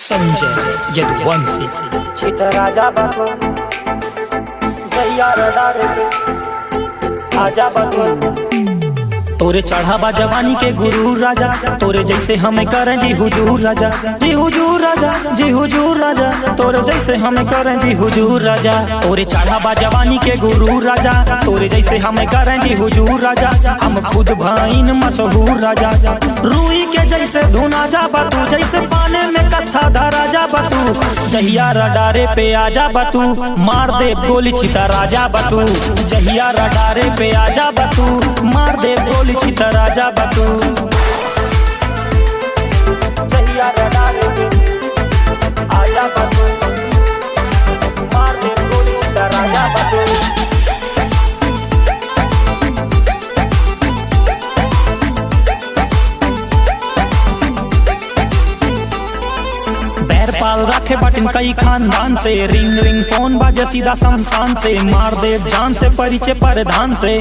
संजय यदुवंशी राजा बाबू जैया रडारे आजा बाबू तोरे चढ़ावा जवानी के गुरु राजा, तोरे जैसे हमें करें जी हुजूर राजा, जी हुजूर राजा, जी हुजूर राजा, तोरे जैसे हमें करें जी हुजूर राजा। तोरे चढ़ावा जवानी के गुरु राजा, तोरे जैसे हमें करें जी हुजूर राजा। हम खुद भाईन मशहूर राजा, रूई के जैसे धुना जा बतू, जैसे पाने में कत्था धरा जा बतू। जहिया रडारे पे आजा बतू, मार दे गोली छिता राजा बतू। जहिया रडारे पे आजा बतू, मार दे गोली छिता राजा बतू। जहिया रडारे पे आजा बतू, मार दे गोली छिता राजा बतू। पाल रखे बटन कई खानदान से, रिंग रिंग फोन बाजे सीधा शमशान से। मार दे जान से परिचय परधान से,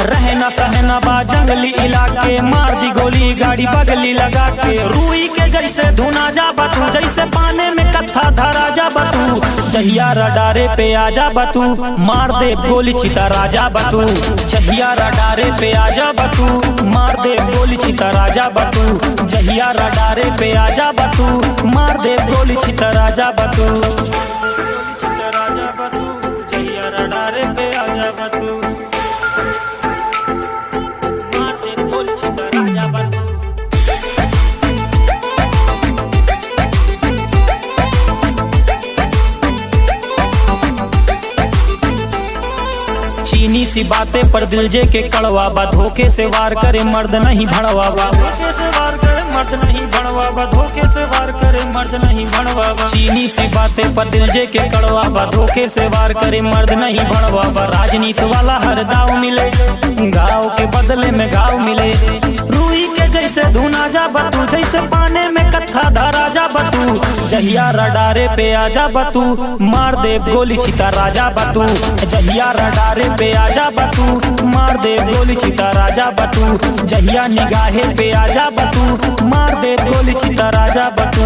रहना सहना बा जंगली इलाके। मार दी गोली गाड़ी बगली लगा के, रूई के जैसे धुना जा बतू, जैसे पाने में कत्था धरा जा बतू। जहिया रडारे पे आजा बतू, मार दे गोली छिता राजा बतू। जहिया रडारे पे आजा बतू, मार दे गोली छिता राजा बतू। जहिया रडारे पे आजा बतू, मार दे गोली छिता राजा बतू। जहिया रडारे पे आजा बतू, मार दे गोली छिता राजा बतू। चीनी सी बातें पर दिल जे के कड़वा बा, धोखे से वार करे मर्द नहीं भड़वा बा। धोखे से वार करे मर्द नहीं भड़वा बा, धोखे से वार करे मर्द नहीं भड़वा बा। चीनी सी बातें पर दिल जे के कड़वा बा, धोखे से वार करे मर्द नहीं भड़वा बा। राजनीति वाला हर दाव मिले, गाँव के बदले में गाँव मिले। रूई के जैसे धुना जा बतू, जैसे पाने में कत्था धरा जा बतू। जहिया रडारे पे आजा बतू, मार दे गोली छिता राजा बतू। जहिया रडारे पे आजा बतू, मार दे गोली छिता राजा बतू। जहिया निगाहे पे आजा बतू, मार दे गोली छिता राजा बतू।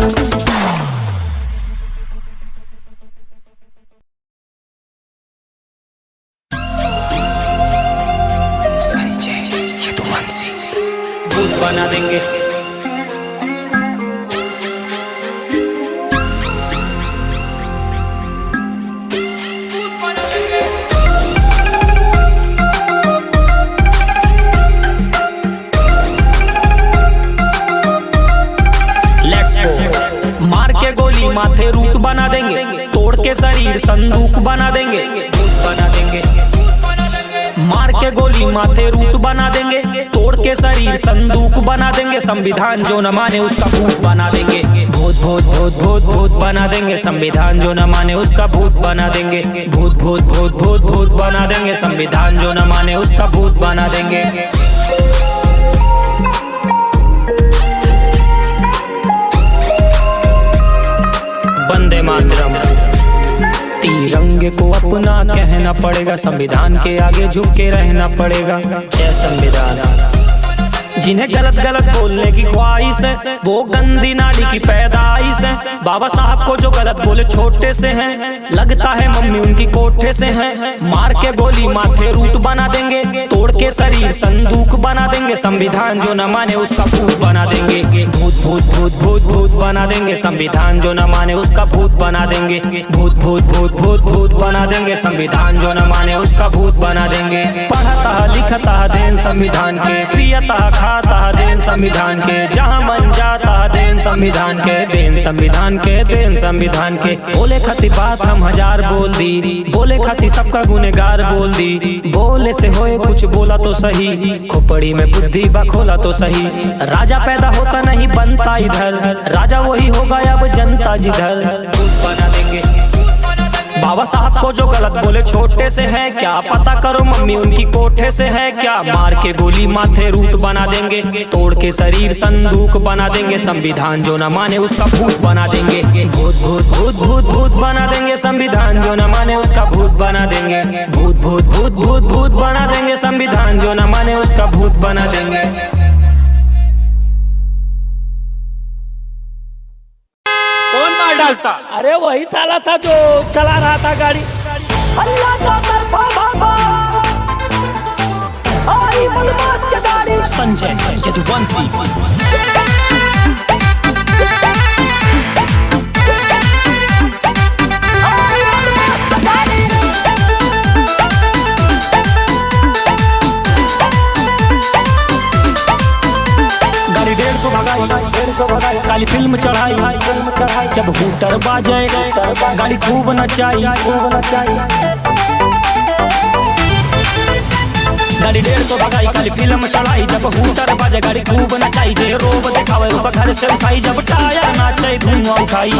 भूत बना देंगे, मार के गोली माथे रूट बना देंगे, तोड़ के शरीर संदूक बना देंगे। भूत बना देंगे, मार के गोली माथे रूट बना देंगे, तोड़ के शरीर संदूक बना देंगे। संविधान जो न माने उसका भूत बना देंगे। भूत भूत भूत भूत भूत बना देंगे, संविधान जो न माने उसका भूत बना देंगे। भूत भूत भूत भूत भूत बना देंगे, संविधान जो न माने उसका भूत बना देंगे। वंदे मातरम। तिरंगे को अपना कहना पड़ेगा, संविधान के आगे झुक के रहना पड़ेगा। जय संविधान। जिन्हें गलत गलत बोलने की ख्वाहिश है, वो गंदी नाली की पैदाइश है। बाबा साहब को जो गलत बोले छोटे से हैं, लगता है मम्मी उनकी कोठे से हैं। मार के गोली माथे रूट बना देंगे, तोड़ के शरीर संदूक बना देंगे। संविधान जो न माने उसका भूत बना देंगे। भूत भूत भूत भूत भूत बना देंगे, संविधान जो न माने उसका भूत बना देंगे। भूत भूत भूत भूत भूत बना देंगे, संविधान जो न माने उसका भूत बना देंगे। पढ़ता लिखता देन संविधान के, पियता खाता देन संविधान के। जहाँ मन जाता देन संविधान के, देन संविधान के, देन संविधान के। बोले खाती बात हम हजार बोल दी, बोले खाती सबका गुनेगार बोल दी। बोले से होए कुछ बोला तो सही, खोपड़ी में बुद्धि बखोला तो सही। राजा पैदा होता नहीं बनता इधर, राजा वही होगा अब जनता जिधर। भूत बना देंगे, बाबा साहब को जो गलत बोले छोटे से है क्या, पता करो मम्मी उनकी कोठे से है क्या। मार के गोली माथे रूट बना देंगे, तोड़ के शरीर संदूक बना देंगे। संविधान जो न माने उसका भूत बना देंगे। भूत भूत भूत भूत भूत बना देंगे, संविधान जो न माने उसका भूत बना देंगे। भूत भूत भूत भूत भूत बना देंगे, संविधान जो न माने उसका भूत बना देंगे। डालता? अरे वही साला था जो चला रहा था गाड़ी। अल्लाह का तरफा बाबा आई बदमाश के गाड़ी। संजय यदुवंशी। गाड़ी 150 भगाई, काली फिल्म चढ़ाई, जब हूटर बाजे गाड़ी खूब नचाई। गाड़ी 150 भगाई, काली फिल्म चढ़ाई, जब हूटर बाजे गाड़ी खूब नचाई। जे रोब देखावे ओकर घर से उठाई, जब टायर नाचे धुआं उठाई।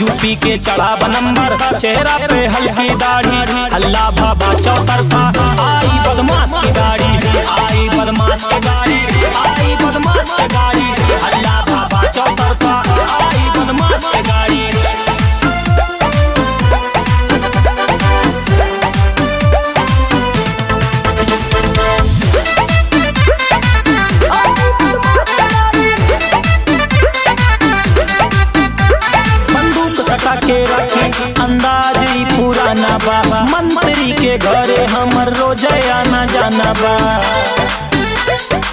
यूपी के चढ़ाव नंबर, चेहरा पे हल्की दाढ़ी, हल्ला बाबा चौतरफा। आई बदमाश की गाड़ी, आई बदमाश की गाड़ी, आई बदमाश की गाड़ी, हल्ला बाबा चौतरफा। आई बदमाश की गाड़ी। के रखी अंदाज ही पुराना बा, मंत्री के घरे हमर रोजे आना जाना बा।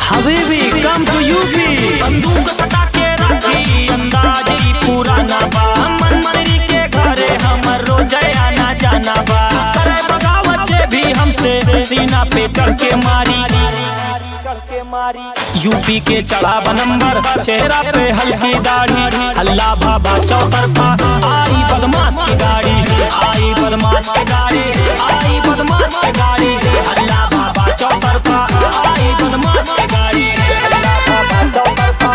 हबीबी कम टू यूपी, बंदूक सटा के रखी अंदाज ही पुराना बा, मंत्री के घरे हमर रोजे आना जाना बा। करे बगावत जे भी हमसे सीना पे चढ़ के मारी। यूपी के चढ़ाव नंबर, चेहरा पे हल्की दाढ़ी, हल्ला बाबा चौतरफा। आई बदमाश की गाड़ी, आई बदमाश की गाड़ी, आई बदमाश की गाड़ी, हल्ला बाबा चौतरफा। आई बदमाश की गाड़ी, हल्ला बाबा चौतरफा।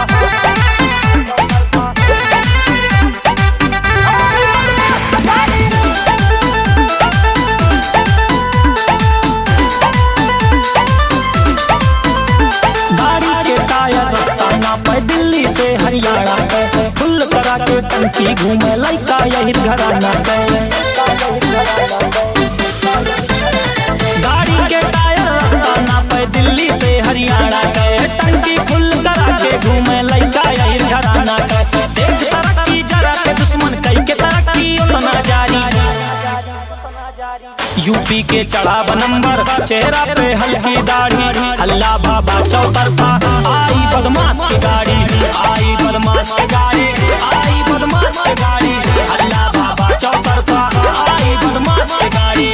दिल्ली से हरियाणा पे फुल करा के टंकी घूमे लड़का यही घराना पे। गाड़ी के टायर रास्ता ना पे दिल्ली से हरियाणा पे टंकी फुल करा के घूमे लड़का यही घराना पे। देख तरक्की जरा के दुश्मन कई के तरक्की उतना जारी। यूपी के चढ़ाव नंबर, चेहरा पे हल्की दाढ़ी, हल्ला बाबा चौतरफा। आई बदमाश की गाड़ी, आई बदमाश की गाड़ी, आई बदमाश की गाड़ी, हल्ला बाबा चौतरफा। आई बदमाश की गाड़ी,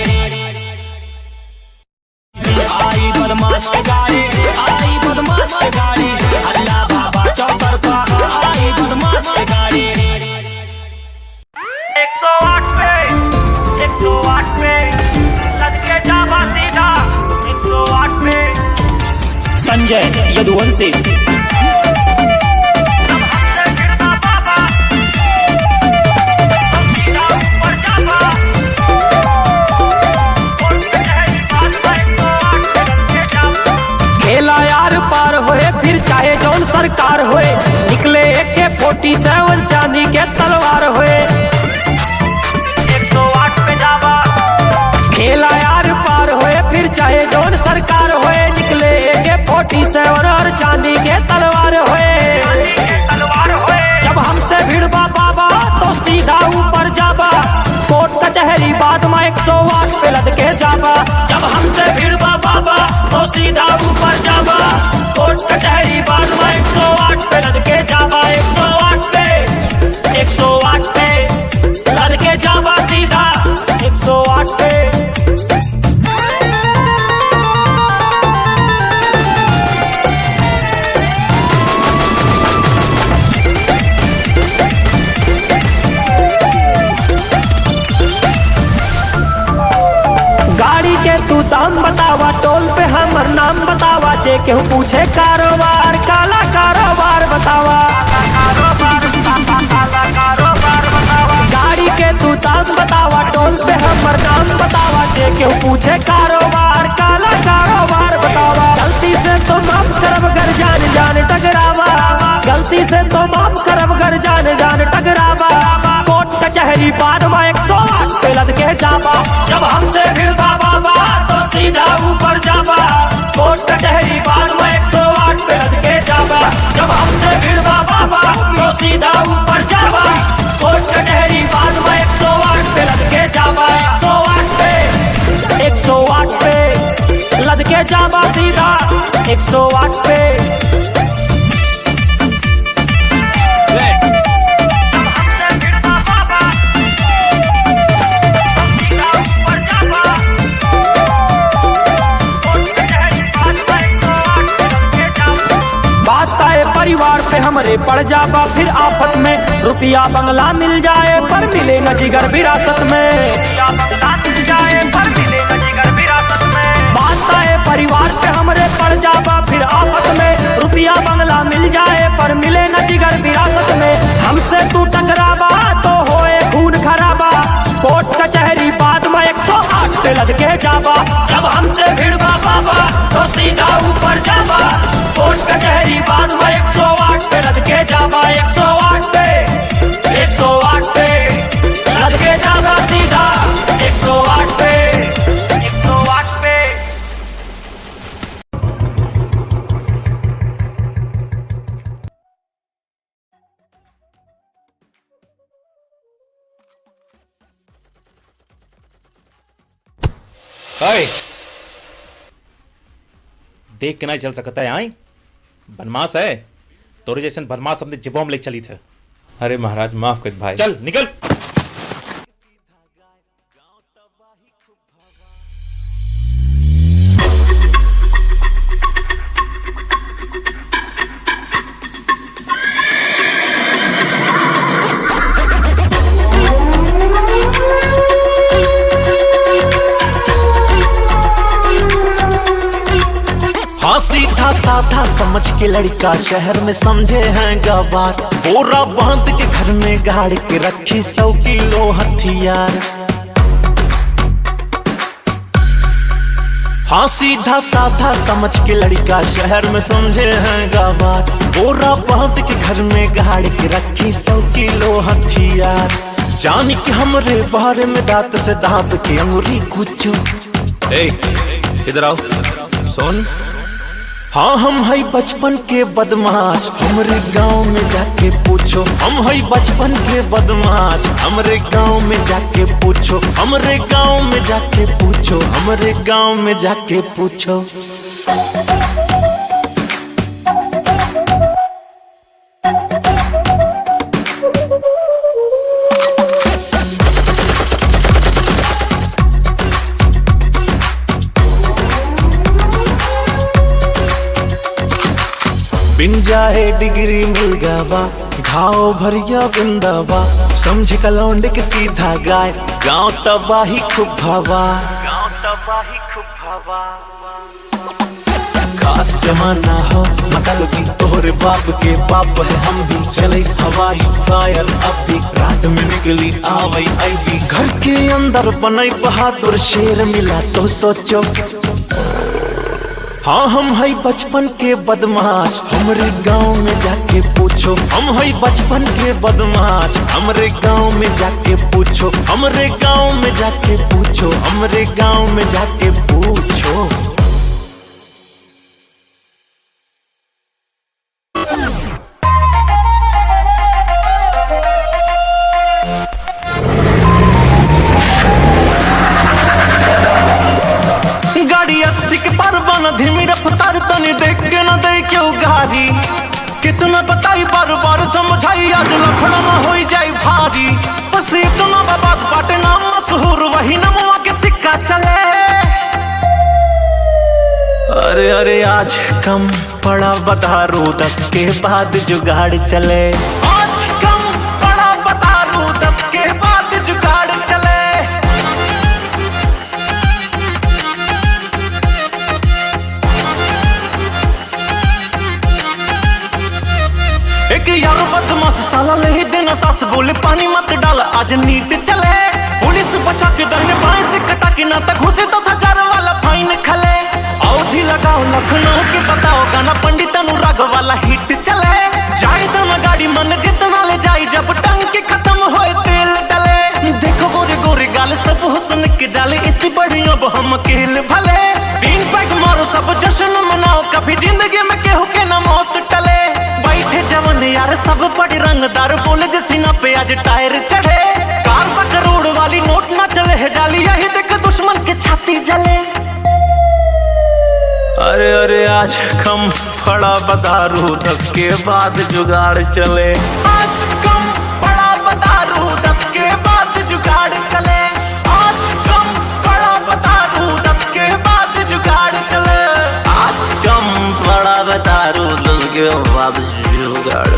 आई बदमाश की गाड़ी, आई बदमाश की गाड़ी, हल्ला बाबा चौतरफा। आई बदमाश की गाड़ी। 108 पे 108 पे लड़के जावा सीधा 108 पे। संजय यदुवंशी। खेला यार पार होए, फिर चाहे जौन सरकार होए, निकले AK-47 चांदी के तलवार होए। 108 पे जावा। खेला यार पार होए, फिर चाहे जौन सरकार होए, निकले AK-47 और चांदी के तलवार होए। जब हमसे भिड़वा बाबा तो सीधा ऊपर जाबा, कोर्ट कचहरी बाद में 108 पे लद के जाबा। जब हमसे भिड़वा बाबा तो सीधा ऊपर जाबा, कोर्ट कचहरी बाद में 108 पे लद के जाबा। 108 पे 108 पे लद के जाबा सीधा 108 पे। गाड़ी के तू दाम बतावा, टोल पे हमर नाम बतावा, जे केहू पूछे कारोबार, काला कारोबार बतावा। गाड़ी के तू दाम बतावा, टोल पे हमर नाम बतावा, जे केहू पूछे कारोबार, काला कारोबार बतावा। गलती से तो माफ करब गर जान जान टकरावा, गलती से तो माफ करब गर जान जान टकरावा। कोर्ट कचहरी बाद में 108 पे लद के जावा। जब हमसे भिड़वा बाबा तो सीधा ऊपर जावा, कोर्ट कचहरी बाद में 108 पे लद के जावा। जब हमसे भिड़वा बाबा तो सीधा ऊपर जावा, कोर्ट कचहरी 108 पे परिवार पे हमरे पड़ जाबा फिर आफत में, रुपया बंगला मिल जाए पर मिले न जिगर विरासत में, रुपया बंगला मिल जाए पर मिले न जिगर विरासत में। बात आए परिवार पे हमरे पड़ जाबा फिर आफत में, रुपया बंगला मिल जाए पर मिले न जिगर विरासत में। हमसे तू टकराबा तो होए खून खराबा, कोर्ट कचहरी बाद में 108 पे लद के जाबा। जब हमसे भिड़वा बाबा तो सीधा ऊपर जाबा, कोर्ट कचहरी बाद में 108 पे लद के जाबा। 108 पे 108 पे लद के जाबा सीधा 108 पे 108 पे। देख के नहीं चल सकता है। आई बनमास है तोरे जैसन बनमास अपने जिबों में ले चली थे। अरे महाराज माफ कर भाई। चल निकल। हाँ सीधा साधा समझ के लड़का शहर में समझे हैं गवार, बोरा बांध के घर में गाड़ के रखी 100 किलो हथियार। हाँ सीधा साधा समझ के लड़का शहर में समझे हैं गवार, बोरा बांध के घर में गाड़ के रखी 100 किलो हथियार। जान के हमरे बारे में दांत से दांत के अंगुरी कुचो। इधर आओ सुन। हाँ हम है बचपन के बदमाश, हमरे गांव में जाके पूछो। हम है बचपन के बदमाश, हमरे गांव में जाके पूछो। हमरे गांव में जाके पूछो। हमरे गांव में जाके पूछो। बिन जाए डिग्री मिल गवा, घाव भरिया बिंदावा। समझ कलौंड के सीधा गाय, गांव तबाही खूब भावा। गांव तबाही खूब भावा। खास जमाना हो मतलब तोहरे बाप के बाप है हम भी। चले हवाई फायर अब भी, रात में निकली आवई आई। घर के अंदर बनई बहादुर शेर मिला तो सोचो। हाँ हम है बचपन के बदमाश, हमरे गांव में जाके पूछो। हम है बचपन के बदमाश, हमरे गांव में जाके पूछो। हमरे गांव में जाके पूछो। हमरे गांव में जाके पूछो। धीमी रफ्तार तनी देख के न दे क्यों गाड़ी। कितना बताई बार बार समझाई, आज लफड़ा न हो जाए भारी। बस इतना बात बाटे नाम मशहूर, वही नमवा के सिक्का चले। अरे अरे आज कम पड़ा बता 10 के बाद जुगाड़ चले। आज कम पड़ा बता 10 के बाद जुगाड़ चले। एक यार बदमाश साला ले देना सास, बोले पानी मत डाल आज नीट चले। पुलिस बचा के दाहिने बाएं से कटा के ना तक घुसे तो 1000 वाला फाइन खले। अवधि लगाओ लखनऊ के बताओ, गाना पंडित अनुराग वाला हिट चले। जाए ना गाड़ी मन जितना ले जाए, जब टंकी खत्म होए तेल डले। देखो गोरे गोरे गाल सब हुस्न के डाले, इससे बड़ी अब हम अकेले भले। 3 पैक मारो सब जश्न मनाओ, कभी जिंदगी में केहू के ना मौत टले। बैठे जवन यार सब बड़े रंगदार, बोले जे सीना पे आज टायर चढ़े। कार पर करोड़ वाली नोट ना चले है जाली, यही देख दुश्मन के छाती जले। अरे अरे आज कम पड़ा बदारू 10 के बाद जुगाड़ चले। आज कम पड़ा बदारू 10 के बाद जुगाड़ चले। आज कम पड़ा बदारू 10 के बाद जुगाड़ चले। आज कम पड़ा बदारू 10 के बाद जुगाड़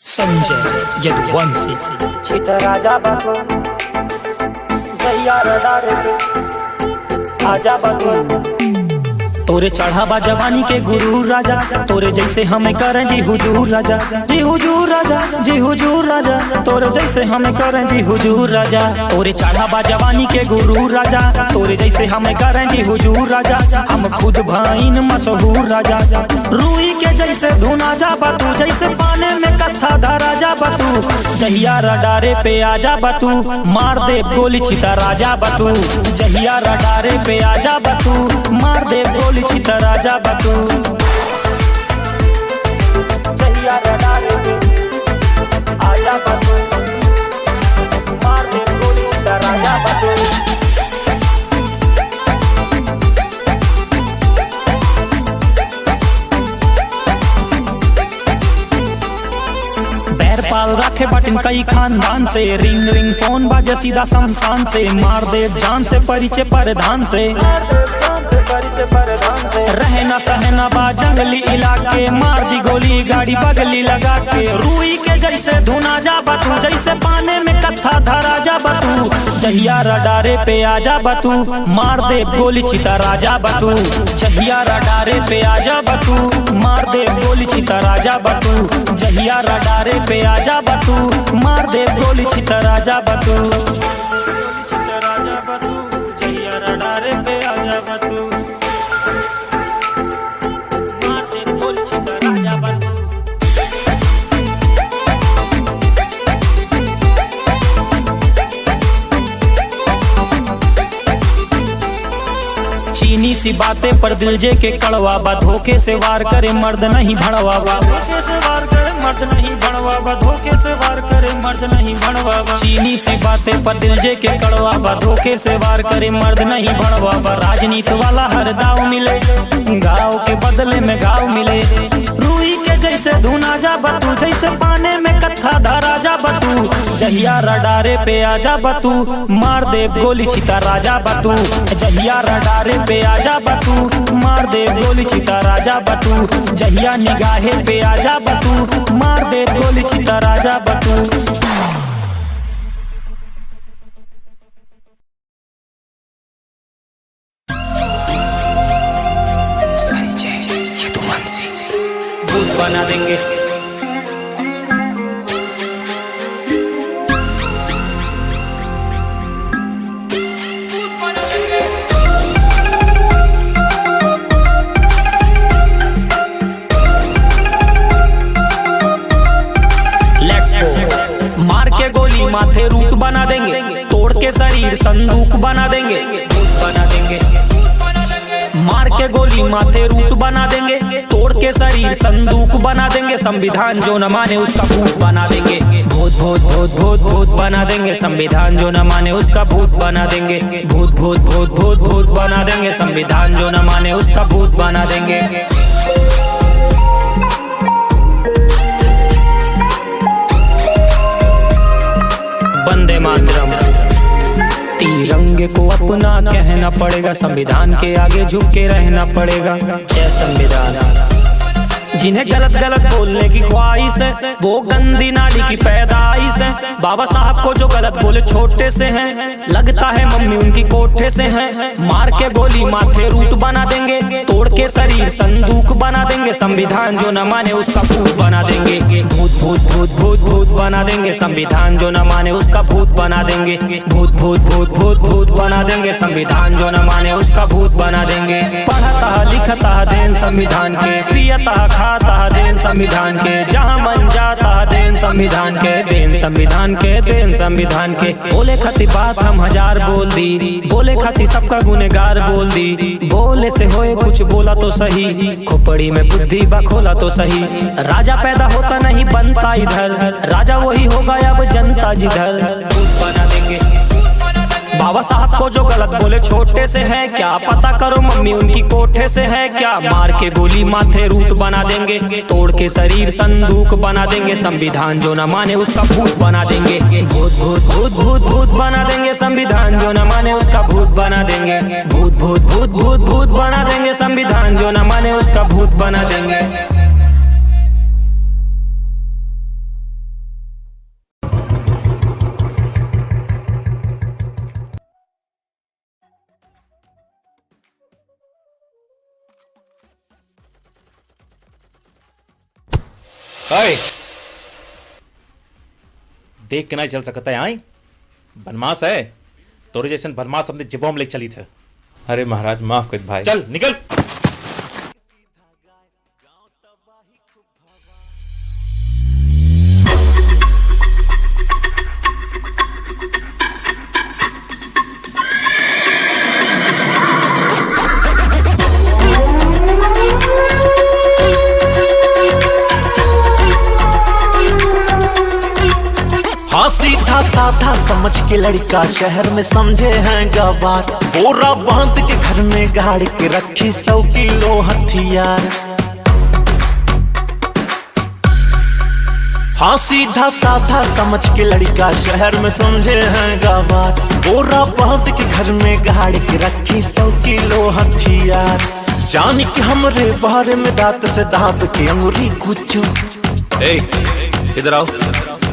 संजय यदुवंशी। छित राजा बाबू जैया रडारे पे आजा बाबू। तोरे चढ़ावा जवानी के गुरु राजा, तोरे जैसे हमें करें जी हुजूर राजा, जी हुजूर राजा, जी हुजूर राजा, तोरे जैसे हमें करें जी हुजूर राजा। तोरे चढ़ावा जवानी के गुरु राजा, तोरे जैसे हमें करें जी हुजूर राजा। हम खुद भाईन मशहूर राजा, रूई के जैसे धुना जा बतू, जैसे पाने में कथा धरा जा बतू। जहिया रडारे पे आजा बतू, मार दे गोली छिता राजा बतू। जहिया रडारे पे आजा बतू, मार दे गोली छिता राजा बतू। जहिया रडारे पे आजा बाबू, मार दे गोली छिता राजा बाबू। बैर पाल रखे बटन कई खानदान से, रिंग रिंग फोन बाजे सीधा शमशान से। मार दे जान से परिचय परधान से, रहना सहना बा जंगली इलाके। मार दी गोली गाड़ी बगली लगा के, रूई के जैसे धुना जा बतू, जैसे पाने में कथा धरा जा बतू। जहिया रडारे पे आजा बतू, मार दे गोली छिता राजा बतू। जहिया रडारे पे आजा बतू, मार दे गोली छिता राजा बतू। जहिया रडारे पे आजा बतू, मार दे गोली छिता राजा बतू। जहिया रडारे पे आजा बतू, चीनी सी बातें पर दिल जे के कड़वा बा। धोखे से वार करे मर्द नहीं भड़वा बा, धोखे से वार करे मर्द नहीं भड़वा बा, धोखे से वार करे मर्द नहीं भड़वा बा। चीनी सी बातें पर दिल जे के कड़वा बा, धोखे से वार करे मर्द नहीं भड़वा बा। राजनीति वाला हर दाव मिले, गाँव के बदले में गाँव मिले। रूई के जैसे धुना जा बतू, जैसे पाने में कथा धरा जा बतू। जहिया रडारे पे आजा बतू, मार दे गोली छिता राजा बतू। जहिया रडारे पे आजा बतू, मार दे गोली छिता राजा बतू। जहिया निगाहे पे आजा बतू, मार दे गोली छिता राजा बतू। भूत बना देंगे, मार के गोली माथे रूट बना देंगे, तोड़ के शरीर संदूक बना देंगे। भूत बना देंगे, मार के गोली माथे रूट बना देंगे, तोड़ के शरीर संदूक बना देंगे। संविधान जो न माने उसका भूत बना देंगे। भूत भूत भूत भूत भूत बना देंगे, संविधान जो न माने उसका भूत बना देंगे। भूत भूत भूत भूत भूत बना देंगे, संविधान जो न माने उसका भूत बना देंगे। वंदे मातरम। तिरंगे को अपना कहना पड़ेगा, संविधान के आगे झुक के रहना पड़ेगा। जय संविधान। जिन्हें गलत गलत बोलने की ख्वाहिश है, वो गंदी नाली की पैदाइश है। बाबा साहब को जो गलत बोले छोटे से हैं, लगता है मम्मी उनकी कोठे से हैं। मार के गोली माथे रूट बना देंगे, तोड़ के शरीर संदूक बना देंगे। संविधान जो न माने उसका भूत बना देंगे। भूत भूत भूत भूत भूत बना देंगे संविधान जो न माने उसका भूत बना देंगे। भूत भूत भूत भूत भूत बना देंगे संविधान जो न माने उसका भूत बना देंगे। पढ़ता लिखता देन संविधान के, पियता खाता देन संविधान के, जहाँ मन जाता देन संविधान के, देन संविधान के, देन संविधान के। बोले खाती बात हम हजार बोल दी, बोले खाती सबका गुनेगार बोल दी। बोले से होए कुछ बोला तो सही, खोपड़ी में बुद्धि बखोला तो सही। राजा पैदा होता नहीं बनता इधर, राजा वही होगा अब जनता जिधर। भूत बना देंगे बाबा साहब को जो गलत बोले छोटे से है क्या, पता करो मम्मी उनकी कोठे से है क्या। मार के गोली माथे रूट बना देंगे, तोड़ के शरीर संदूक बना देंगे। संविधान जो न माने उसका भूत बना देंगे। भूत भूत भूत भूत भूत बना देंगे संविधान जो न माने उसका भूत बना देंगे। भूत भूत भूत भूत भूत बना देंगे संविधान जो न माने उसका भूत बना देंगे। अय देख के नहीं चल सकता है। आई बनमास है, तोरे जैसे बनमास हमने जिबों में ले चली थे। अरे महाराज माफ कर भाई। चल निकल। हाँ सीधा साधा समझ के लड़का शहर में समझे हैं गवार। बोरा बांध के घर में गाड़ के रखी 100 किलो हथियार। हाँ सीधा साधा समझ के लड़का शहर में समझे हैं गवार। बोरा बांध के घर में गाड़ के रखी 100 किलो हथियार। जान के हमरे बारे में दांत से दांत के अंगुरी कुचो। इधर आओ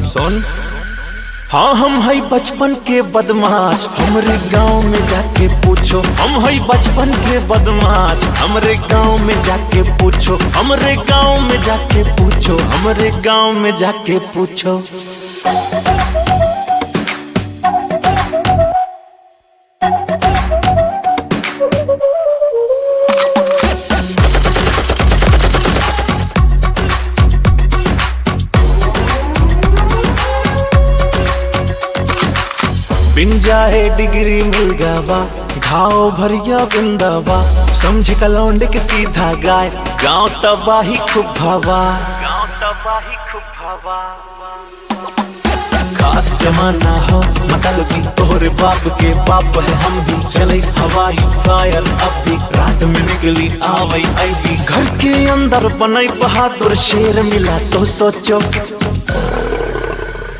सुन। हाँ हम है बचपन के बदमाश, हमरे गांव में जाके पूछो। हम है बचपन के बदमाश, हमरे गांव में जाके पूछो। हमरे गांव में जाके पूछो, हमरे गांव में जाके पूछो। बिन जाए डिग्री मिल गवा, घाव भरिया बिंदवा। समझ कलौंड के सीधा गाय, गांव तबाही खूब भवा। गांव तबाही खूब भवा। खास जमाना हो मतलब भी तोहरे बाप के बाप है हम भी। चले हवाई फायर अब भी रात में निकली आवई आई। घर के अंदर बनाई बहादुर शेर मिला तो सोचो।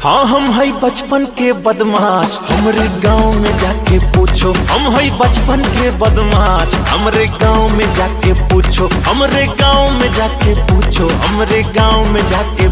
हाँ हम है बचपन के बदमाश, हमरे गांव में जाके पूछो। हम है बचपन के बदमाश, हमरे गांव में जाके पूछो। हमरे गांव में जाके पूछो, हमरे गांव में जाके